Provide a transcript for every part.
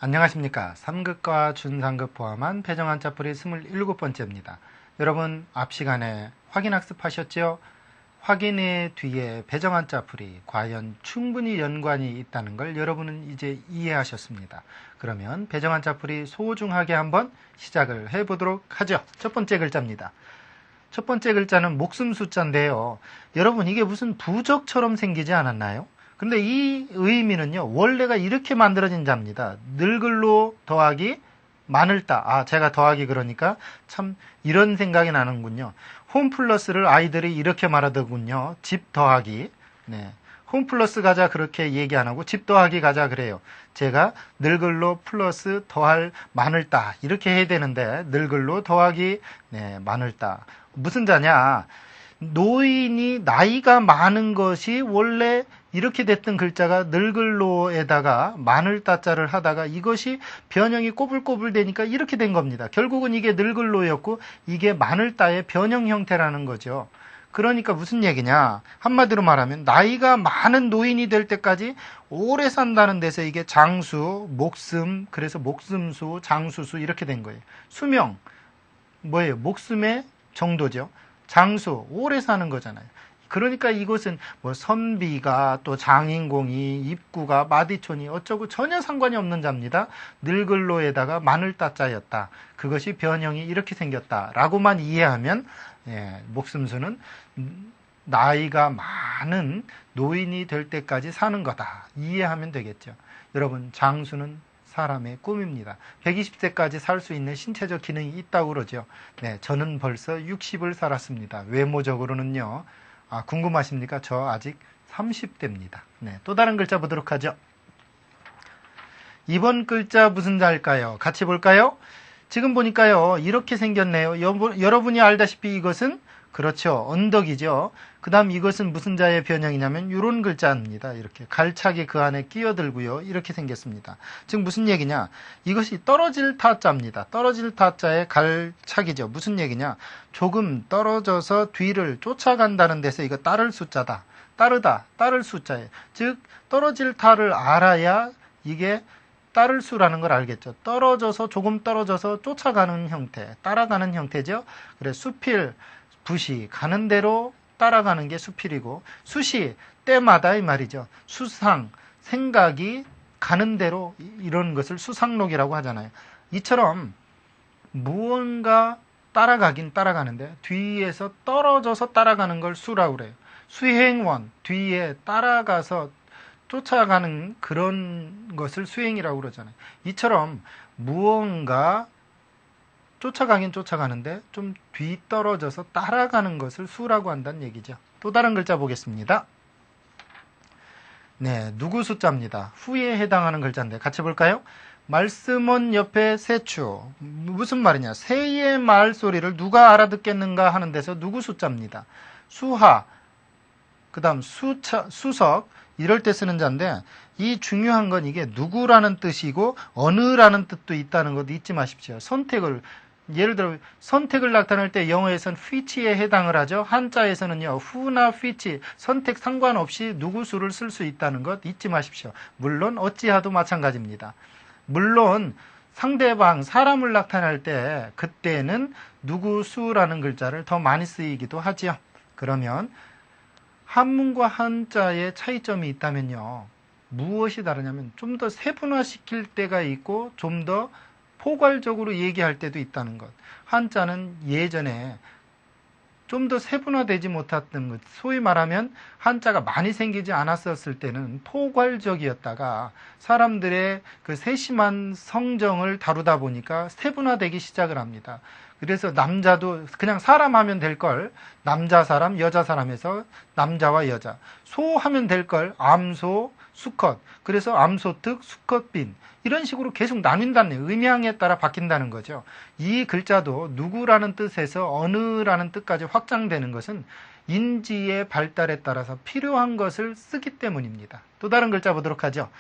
안녕하십니까. 3급과 준3급 포함한 배정한자풀이 27번째입니다. 여러분 앞 시간에 확인학습 하셨죠? 확인의 뒤에 배정한자풀이 과연 충분히 연관이 있다는 걸 여러분은 이제 이해하셨습니다. 그러면 배정한자풀이 소중하게 한번 시작을 해보도록 하죠. 첫 번째 글자입니다. 첫 번째 글자는 목숨 숫자인데요. 여러분 이게 무슨 부적처럼 생기지 않았나요? 근데 이 의미는요, 원래가 이렇게 만들어진 자입니다. 늘글로 더하기 많을따. 제가 더하기 그러니까 참 이런 생각이 나는군요. 홈 플러스를 아이들이 이렇게 말하더군요. 집 더하기. 네. 홈 플러스 가자 그렇게 얘기 안 하고 집 더하기 가자 그래요. 제가 늘글로 플러스 더할 많을따 이렇게 해야 되는데 늘글로 더하기 많을따. 무슨 자냐? 노인이 나이가 많은 것이 원래 이렇게 됐던 글자가 늘글로에다가 마늘 따자를 하다가 이것이 변형이 꼬불꼬불 되니까 이렇게 된 겁니다. 결국은 이게 늘글로였고 이게 마늘 따의 변형 형태라는 거죠. 그러니까 무슨 얘기냐? 한마디로 말하면 나이가 많은 노인이 될 때까지 오래 산다는 데서 이게 장수, 목숨, 그래서 목숨수, 장수수 이렇게 된 거예요. 수명, 뭐예요? 목숨의 정도죠. 장수, 오래 사는 거잖아요. 그러니까 이것은 뭐 선비가 또 장인공이 입구가 마디촌이 어쩌고 전혀 상관이 없는 자입니다. 늘글로에다가 마늘 따자였다. 그것이 변형이 이렇게 생겼다 라고만 이해하면 목숨수는 나이가 많은 노인이 될 때까지 사는 거다 이해하면 되겠죠. 여러분 장수는 사람의 꿈입니다. 120세까지 살 수 있는 신체적 기능이 있다고 그러죠. 저는 벌써 60을 살았습니다. 외모적으로는요. 궁금하십니까? 저 아직 30대입니다. 또 다른 글자 보도록 하죠. 이번 글자 무슨 자일까요? 같이 볼까요? 지금 보니까요. 이렇게 생겼네요. 여러분이 알다시피 이것은 그렇죠. 언덕이죠. 그 다음 이것은 무슨 자의 변형이냐면 이런 글자입니다. 이렇게 갈착이 그 안에 끼어들고요. 이렇게 생겼습니다. 즉 무슨 얘기냐. 이것이 떨어질 타자입니다. 떨어질 타자의 갈착이죠. 무슨 얘기냐. 조금 떨어져서 뒤를 쫓아간다는 데서 이거 따를 숫자다. 따르다. 따를 숫자예요. 즉 떨어질 타를 알아야 이게 따를 수라는 걸 알겠죠. 떨어져서 조금 떨어져서 쫓아가는 형태. 따라가는 형태죠. 그래 수필 붓이 가는 대로 따라가는 게 수필이고 수시 때마다 이 말이죠. 수상 생각이 가는 대로 이런 것을 수상록이라고 하잖아요. 이처럼 무언가 따라가긴 따라가는데 뒤에서 떨어져서 따라가는 걸 수라고 그래요. 수행원 뒤에 따라가서 쫓아가는 그런 것을 수행이라고 그러잖아요. 이처럼 무언가 쫓아가긴 쫓아가는데 좀 뒤떨어져서 따라가는 것을 수라고 한다는 얘기죠. 또 다른 글자 보겠습니다. 누구 숫자입니다. 후에 해당하는 글자인데 같이 볼까요? 말씀원 옆에 새추. 무슨 말이냐? 새의 말소리를 누가 알아듣겠는가 하는 데서 누구 숫자입니다. 수하, 그 다음 수석 이럴 때 쓰는 자인데 이 중요한 건 이게 누구라는 뜻이고 어느라는 뜻도 있다는 것도 잊지 마십시오. 예를 들어 선택을 나타낼 때 영어에서는 which에 해당을 하죠. 한자에서는요. who나 which 선택 상관없이 누구 수를 쓸 수 있다는 것 잊지 마십시오. 물론 어찌하도 마찬가지입니다. 물론 상대방 사람을 나타낼 때 그때는 누구 수라는 글자를 더 많이 쓰이기도 하지요. 그러면 한문과 한자의 차이점이 있다면요. 무엇이 다르냐면 좀 더 세분화시킬 때가 있고 좀 더 포괄적으로 얘기할 때도 있다는 것. 한자는 예전에 좀 더 세분화되지 못했던 것. 소위 말하면 한자가 많이 생기지 않았었을 때는 포괄적이었다가 사람들의 그 세심한 성정을 다루다 보니까 세분화되기 시작을 합니다. 그래서 남자도 그냥 사람 하면 될 걸 남자 사람, 여자 사람에서 남자와 여자. 소 하면 될 걸 암소, 수컷. 그래서 암소특, 수컷빈. 이런 식으로 계속 나뉜다는 의미항에 따라 바뀐다는 거죠. 이 글자도 누구라는 뜻에서 어느라는 뜻까지 확장되는 것은 인지의 발달에 따라서 필요한 것을 쓰기 때문입니다. 또 다른 글자 보도록 하죠.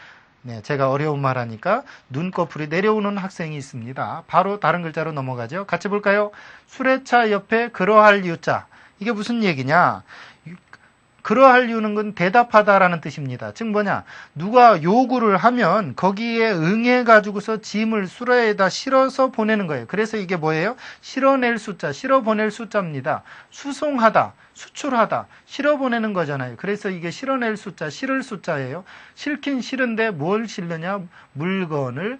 제가 어려운 말 하니까 눈꺼풀이 내려오는 학생이 있습니다. 바로 다른 글자로 넘어가죠. 같이 볼까요? 수레차 옆에 그러할 유자. 이게 무슨 얘기냐? 그러할 이유는 건 대답하다라는 뜻입니다. 즉 뭐냐, 누가 요구를 하면 거기에 응해 가지고서 짐을 수레에다 실어서 보내는 거예요. 그래서 이게 뭐예요? 실어낼 숫자, 실어 보낼 숫자입니다. 수송하다, 수출하다, 실어 보내는 거잖아요. 그래서 이게 실어낼 숫자, 실을 숫자예요. 실긴 실은데 뭘 실느냐? 물건을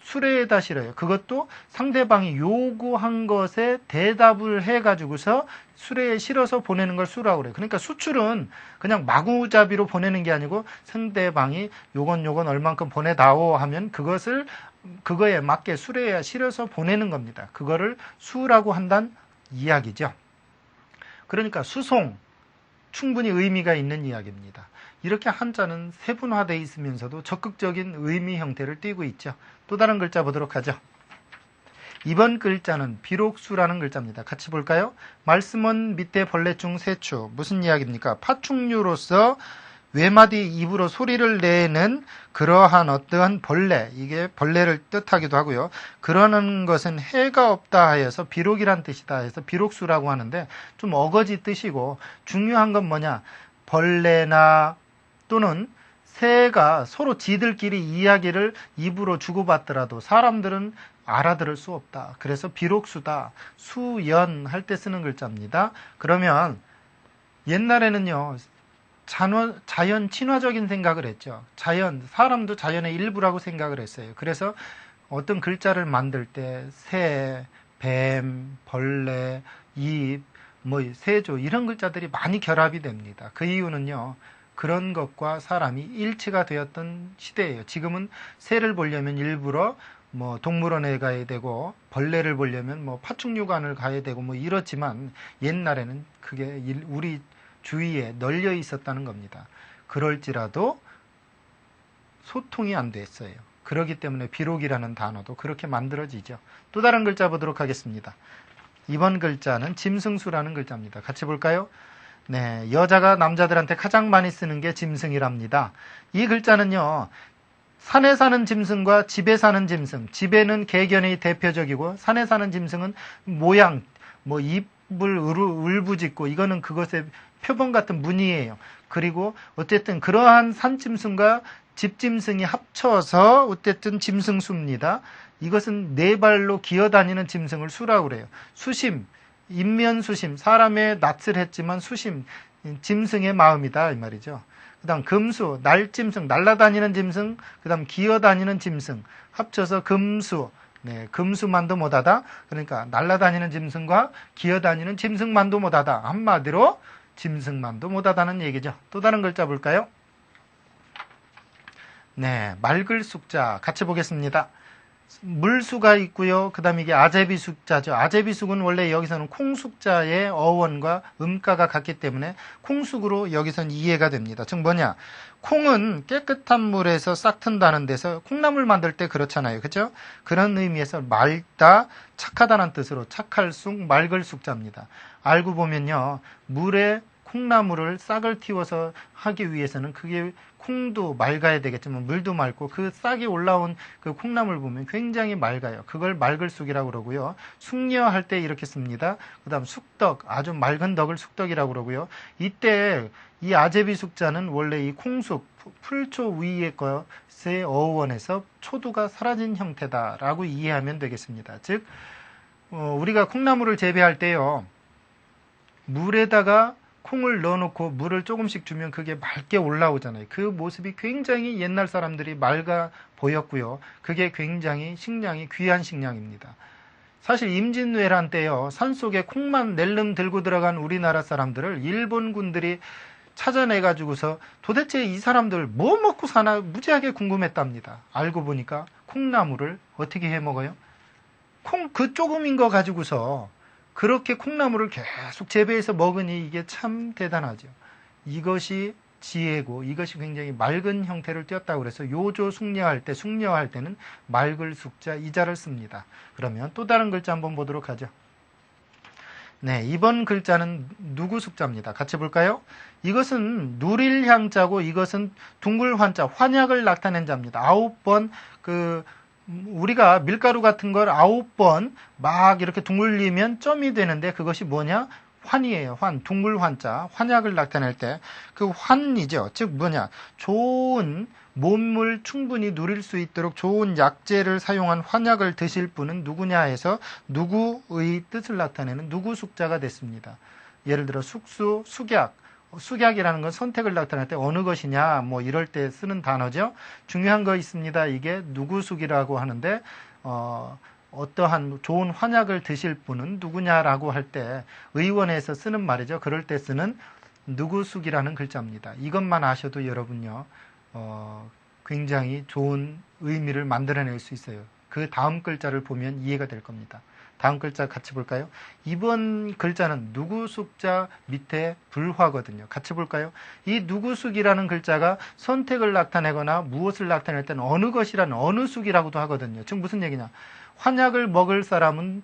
수레에다 실어요. 그것도 상대방이 요구한 것에 대답을 해가지고서 수레에 실어서 보내는 걸 수라고 그래요. 그러니까 수출은 그냥 마구잡이로 보내는 게 아니고 상대방이 요건 얼만큼 보내다오 하면 그거에 맞게 수레에 실어서 보내는 겁니다. 그거를 수라고 한다는 이야기죠. 그러니까 수송, 충분히 의미가 있는 이야기입니다. 이렇게 한자는 세분화되어 있으면서도 적극적인 의미 형태를 띠고 있죠. 또 다른 글자 보도록 하죠. 이번 글자는 비록수라는 글자입니다. 같이 볼까요? 말씀은 밑에 벌레중 세추. 무슨 이야기입니까? 파충류로서 외마디 입으로 소리를 내는 그러한 어떠한 벌레, 이게 벌레를 뜻하기도 하고요. 그러는 것은 해가 없다 하여서 비록이란 뜻이다 해서 비록수라고 하는데 좀 어거지 뜻이고, 중요한 건 뭐냐? 벌레나 또는 새가 서로 지들끼리 이야기를 입으로 주고받더라도 사람들은 알아들을 수 없다. 그래서 비록수다. 수연 할 때 쓰는 글자입니다. 그러면 옛날에는요, 자연 친화적인 생각을 했죠. 사람도 자연의 일부라고 생각을 했어요. 그래서 어떤 글자를 만들 때 새, 뱀, 벌레, 잎, 세조 이런 글자들이 많이 결합이 됩니다. 그 이유는요, 그런 것과 사람이 일치가 되었던 시대예요. 지금은 새를 보려면 일부러 동물원에 가야 되고, 벌레를 보려면 파충류관을 가야 되고 이렇지만, 옛날에는 그게 우리 주위에 널려 있었다는 겁니다. 그럴지라도 소통이 안 됐어요. 그렇기 때문에 비록이라는 단어도 그렇게 만들어지죠. 또 다른 글자 보도록 하겠습니다. 이번 글자는 짐승수라는 글자입니다. 같이 볼까요? 네, 여자가 남자들한테 가장 많이 쓰는 게 짐승이랍니다. 이 글자는요, 산에 사는 짐승과 집에 사는 짐승, 집에는 개견이 대표적이고 산에 사는 짐승은 모양, 입을 울부짖고 이거는 그것의 표본 같은 무늬예요. 그리고 어쨌든 그러한 산짐승과 집짐승이 합쳐서 어쨌든 짐승수입니다. 이것은 네 발로 기어다니는 짐승을 수라고 그래요. 수심, 인면수심, 사람의 낯을 했지만 수심, 짐승의 마음이다 이 말이죠. 그 다음 금수, 날짐승, 날아다니는 짐승, 그 다음 기어다니는 짐승, 합쳐서 금수. 네, 금수만도 못하다. 그러니까 날아다니는 짐승과 기어다니는 짐승만도 못하다. 한마디로 짐승만도 못하다는 얘기죠. 또 다른 글자 볼까요? 네, 맑을 숙자 같이 보겠습니다. 물수가 있고요. 그 다음에 이게 아제비숙자죠. 아제비숙은 원래 여기서는 콩숙자의 어원과 음가가 같기 때문에 콩숙으로 여기서는 이해가 됩니다. 즉 뭐냐? 콩은 깨끗한 물에서 싹 튼다는 데서 콩나물 만들 때 그렇잖아요. 그죠? 그런 의미에서 맑다, 착하다는 뜻으로 착할 쑥, 맑을 숙자입니다. 알고 보면요, 물에 콩나물을 싹을 틔워서 하기 위해서는 그게 콩도 맑아야 되겠지만 물도 맑고 그 싹이 올라온 그 콩나물 보면 굉장히 맑아요. 그걸 맑을 쑥이라고 그러고요. 숙녀할 때 이렇게 씁니다. 그 다음 숙덕, 아주 맑은 덕을 숙덕이라고 그러고요. 이때 이 아제비 숙자는 원래 이 콩숙, 풀초 위의 것의 어원에서 초두가 사라진 형태다라고 이해하면 되겠습니다. 즉 우리가 콩나물을 재배할 때요, 물에다가 콩을 넣어놓고 물을 조금씩 주면 그게 맑게 올라오잖아요. 그 모습이 굉장히 옛날 사람들이 맑아 보였고요. 그게 굉장히 식량이 귀한 식량입니다. 사실 임진왜란 때요, 산속에 콩만 낼름 들고 들어간 우리나라 사람들을 일본군들이 찾아내가지고서 도대체 이 사람들 뭐 먹고 사나 무지하게 궁금했답니다. 알고 보니까 콩나물을 어떻게 해 먹어요? 그 조금인 거 가지고서 그렇게 콩나물을 계속 재배해서 먹으니 이게 참 대단하죠. 이것이 지혜고 이것이 굉장히 맑은 형태를 띄었다고 그래서 요조 숙녀할 때는 맑을 숙자 이자를 씁니다. 그러면 또 다른 글자 한번 보도록 하죠. 네, 이번 글자는 누구 숙자입니다. 같이 볼까요? 이것은 누릴 향자고 이것은 둥글 환자, 환약을 나타낸 자입니다. 9번 우리가 밀가루 같은 걸 9번 막 이렇게 둥글리면 점이 되는데 그것이 뭐냐? 환이에요. 환, 둥글 환자, 환약을 나타낼 때 그 환이죠. 즉 뭐냐, 좋은 몸을 충분히 누릴 수 있도록 좋은 약재를 사용한 환약을 드실 분은 누구냐 해서 누구의 뜻을 나타내는 누구 숙자가 됐습니다. 예를 들어 숙수, 숙약. 숙약이라는 건 선택을 나타낼 때 어느 것이냐 뭐 이럴 때 쓰는 단어죠. 중요한 거 있습니다. 이게 누구숙이라고 하는데 어떠한 좋은 환약을 드실 분은 누구냐라고 할 때 의원에서 쓰는 말이죠. 그럴 때 쓰는 누구숙이라는 글자입니다. 이것만 아셔도 여러분요 굉장히 좋은 의미를 만들어낼 수 있어요. 그 다음 글자를 보면 이해가 될 겁니다. 다음 글자 같이 볼까요? 이번 글자는 누구숙자 밑에 불화거든요. 같이 볼까요? 이 누구숙이라는 글자가 선택을 나타내거나 무엇을 나타낼 때는 어느 것이라는 어느 숙이라고도 하거든요. 지금 무슨 얘기냐? 환약을 먹을 사람은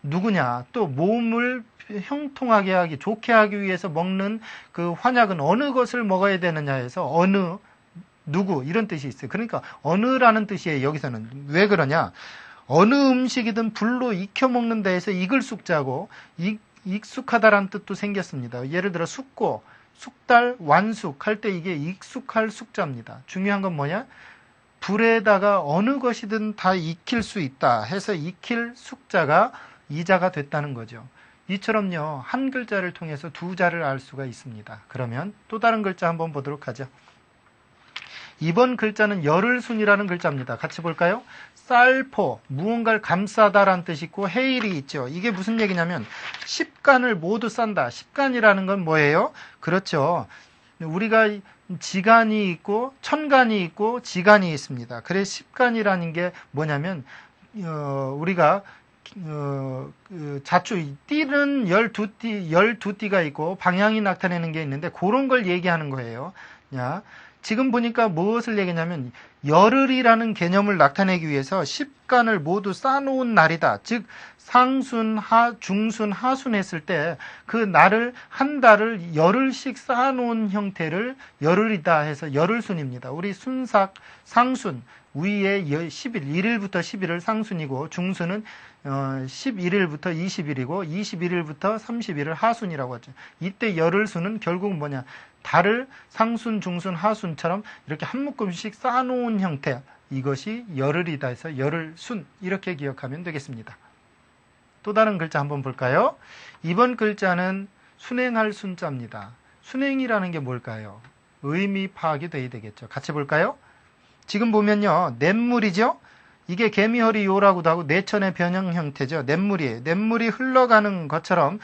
누구냐? 또 몸을 형통하게 하기, 좋게 하기 위해서 먹는 그 환약은 어느 것을 먹어야 되느냐 해서 어느, 누구 이런 뜻이 있어요. 그러니까 어느라는 뜻이에요. 여기서는. 왜 그러냐? 어느 음식이든 불로 익혀 먹는다 해서 익을 숙자고 익숙하다라는 뜻도 생겼습니다. 예를 들어 숙고, 숙달, 완숙 할 때 이게 익숙할 숙자입니다. 중요한 건 뭐냐? 불에다가 어느 것이든 다 익힐 수 있다 해서 익힐 숙자가 이자가 됐다는 거죠. 이처럼요, 한 글자를 통해서 두 자를 알 수가 있습니다. 그러면 또 다른 글자 한번 보도록 하죠. 이번 글자는 열흘순이라는 글자입니다. 같이 볼까요? 쌀포, 무언가를 감싸다라는 뜻이 있고 해일이 있죠. 이게 무슨 얘기냐면 십간을 모두 싼다. 십간이라는 건 뭐예요? 그렇죠. 우리가 지간이 있고 천간이 있고 지간이 있습니다. 그래서 십간이라는 게 뭐냐면 우리가 자추, 띠는 12띠가 있고 방향이 나타내는 게 있는데 그런 걸 얘기하는 거예요. 지금 보니까 무엇을 얘기냐면 열흘이라는 개념을 나타내기 위해서 십간을 모두 쌓아놓은 날이다. 즉 상순, 중순, 하순 했을 때 그 날을 한 달을 열흘씩 쌓아놓은 형태를 열흘이다 해서 열흘순입니다. 우리 순삭, 상순 위에 10일, 1일부터 10일을 상순이고 중순은 11일부터 20일이고 21일부터 30일을 하순이라고 하죠. 이때 열흘순은 결국 뭐냐? 달을 상순, 중순, 하순처럼 이렇게 한 묶음씩 쌓아놓은 형태, 이것이 열흘이다 해서 열흘순 이렇게 기억하면 되겠습니다. 또 다른 글자 한번 볼까요? 이번 글자는 순행할 순자입니다. 순행이라는 게 뭘까요? 의미 파악이 돼야 되겠죠. 같이 볼까요? 지금 보면요, 냇물이죠? 이게 개미허리 요라고도 하고 내천의 변형 형태죠. 냇물이에요. 냇물이 흘러가는 것처럼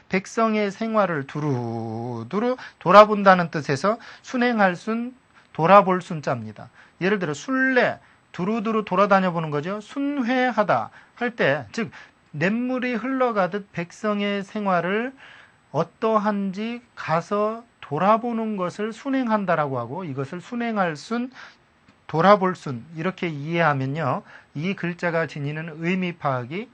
백성의 생활을 두루두루 돌아본다는 뜻에서 순행할 순, 돌아볼 순자입니다. 예를 들어 순례, 두루두루 돌아다녀 보는 거죠. 순회하다 할 때, 즉 냇물이 흘러가듯 백성의 생활을 어떠한지 가서 돌아보는 것을 순행한다라고 하고 이것을 순행할 순, 돌아볼 순 이렇게 이해하면요, 이 글자가 지니는 의미 파악이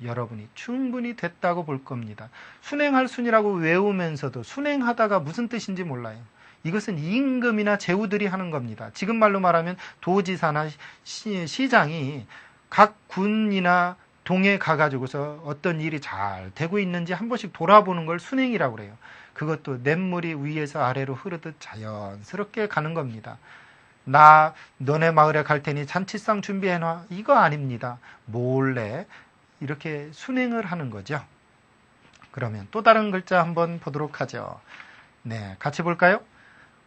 여러분이 충분히 됐다고 볼 겁니다. 순행할 순이라고 외우면서도 순행하다가 무슨 뜻인지 몰라요. 이것은 임금이나 제후들이 하는 겁니다. 지금 말로 말하면 도지사나 시장이 각 군이나 동에 가가지고서 어떤 일이 잘 되고 있는지 한 번씩 돌아보는 걸 순행이라고 그래요. 그것도 냇물이 위에서 아래로 흐르듯 자연스럽게 가는 겁니다. 나 너네 마을에 갈 테니 잔치상 준비해놔. 이거 아닙니다. 몰래 이렇게 순행을 하는 거죠. 그러면 또 다른 글자 한번 보도록 하죠. 네, 같이 볼까요?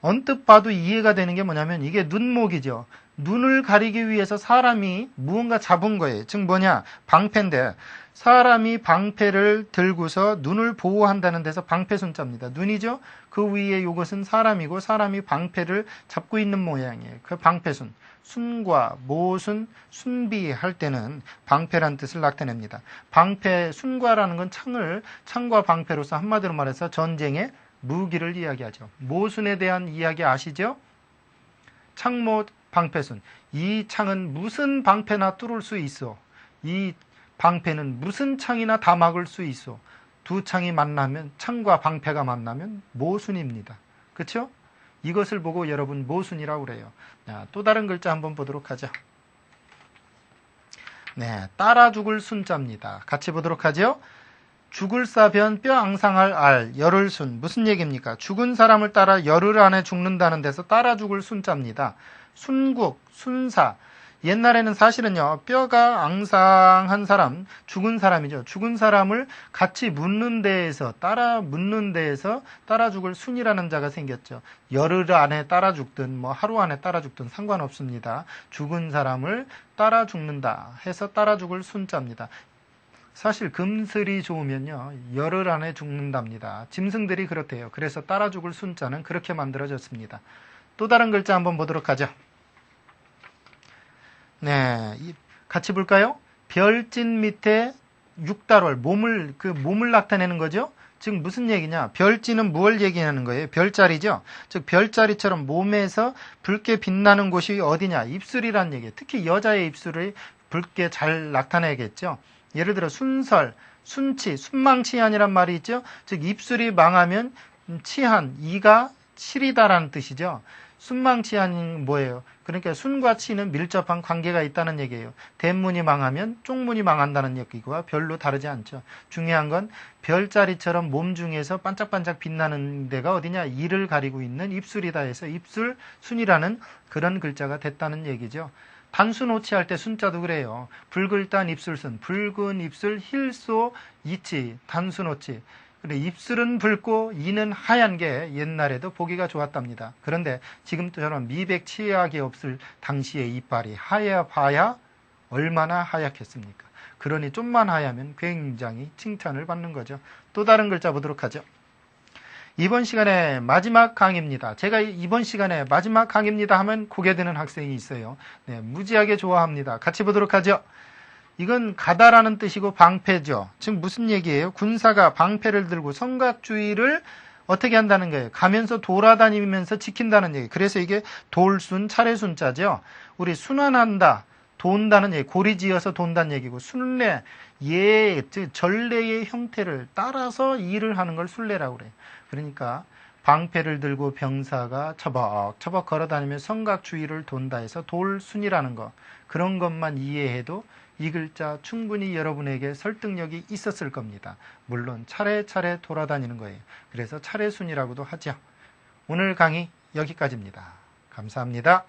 언뜻 봐도 이해가 되는 게 뭐냐면 이게 눈목이죠. 눈을 가리기 위해서 사람이 무언가 잡은 거예요. 즉 뭐냐? 방패인데 사람이 방패를 들고서 눈을 보호한다는 데서 방패순자입니다. 눈이죠? 그 위에 이것은 사람이고 사람이 방패를 잡고 있는 모양이에요. 그 방패순. 순과 모순, 순비 할 때는 방패란 뜻을 나타냅니다. 방패, 순과라는 건 창과 방패로서 한마디로 말해서 전쟁의 무기를 이야기하죠. 모순에 대한 이야기 아시죠? 창모, 방패순. 이 창은 무슨 방패나 뚫을 수 있어. 이 방패는 무슨 창이나 다 막을 수 있어. 두 창이 만나면, 창과 방패가 만나면 모순입니다. 그렇죠? 이것을 보고 여러분 모순이라고 그래요. 또 다른 글자 한번 보도록 하죠. 네, 따라 죽을 순자입니다. 같이 보도록 하죠. 죽을 사변 뼈 앙상할 알 열을 순 무슨 얘기입니까? 죽은 사람을 따라 열흘 안에 죽는다는 데서 따라 죽을 순자입니다. 순국, 순사. 옛날에는 사실은요, 뼈가 앙상한 사람, 죽은 사람이죠. 죽은 사람을 같이 묻는 데에서, 따라 죽을 순이라는 자가 생겼죠. 열흘 안에 따라 죽든, 하루 안에 따라 죽든 상관없습니다. 죽은 사람을 따라 죽는다 해서 따라 죽을 순자입니다. 사실 금슬이 좋으면요, 열흘 안에 죽는답니다. 짐승들이 그렇대요. 그래서 따라 죽을 순자는 그렇게 만들어졌습니다. 또 다른 글자 한번 보도록 하죠. 네, 같이 볼까요? 별진 밑에 육달월, 몸을 나타내는 거죠? 즉, 무슨 얘기냐? 별진은 무엇을 얘기하는 거예요? 별자리죠? 즉, 별자리처럼 몸에서 붉게 빛나는 곳이 어디냐? 입술이란 얘기예요. 특히 여자의 입술을 붉게 잘 나타내겠죠? 예를 들어, 순설, 순치, 순망치한이란 말이 있죠? 즉, 입술이 망하면 치한, 이가 치리다라는 뜻이죠? 순망치한이 뭐예요? 그러니까 순과 치는 밀접한 관계가 있다는 얘기예요. 대문이 망하면 쪽문이 망한다는 얘기와 별로 다르지 않죠. 중요한 건 별자리처럼 몸 중에서 반짝반짝 빛나는 데가 어디냐? 이를 가리고 있는 입술이다 해서 입술 순이라는 그런 글자가 됐다는 얘기죠. 단순오치 할 때 순자도 그래요. 붉을단 입술순, 붉은 입술 힐소 이치, 단순오치. 입술은 붉고 이는 하얀 게 옛날에도 보기가 좋았답니다. 그런데 지금처럼 미백 치약이 없을 당시의 이빨이 하얘봐야 얼마나 하얗겠습니까? 그러니 좀만 하얗면 굉장히 칭찬을 받는 거죠. 또 다른 글자 보도록 하죠. 이번 시간에 마지막 강의입니다. 제가 이번 시간에 마지막 강의입니다 하면 고개 드는 학생이 있어요. 네, 무지하게 좋아합니다. 같이 보도록 하죠. 이건 가다라는 뜻이고 방패죠. 즉 무슨 얘기예요? 군사가 방패를 들고 성곽주의를 어떻게 한다는 거예요? 가면서 돌아다니면서 지킨다는 얘기. 그래서 이게 돌순, 차례순자죠. 우리 순환한다, 돈다는 얘기. 고리지어서 돈다는 얘기고, 순례, 즉 전례의 형태를 따라서 일을 하는 걸 순례라고 그래요. 그러니까 방패를 들고 병사가 처벅처벅 걸어다니며 성곽주의를 돈다 해서 돌순이라는 거. 그런 것만 이해해도 이 글자 충분히 여러분에게 설득력이 있었을 겁니다. 물론 차례차례 돌아다니는 거예요. 그래서 차례순이라고도 하죠. 오늘 강의 여기까지입니다. 감사합니다.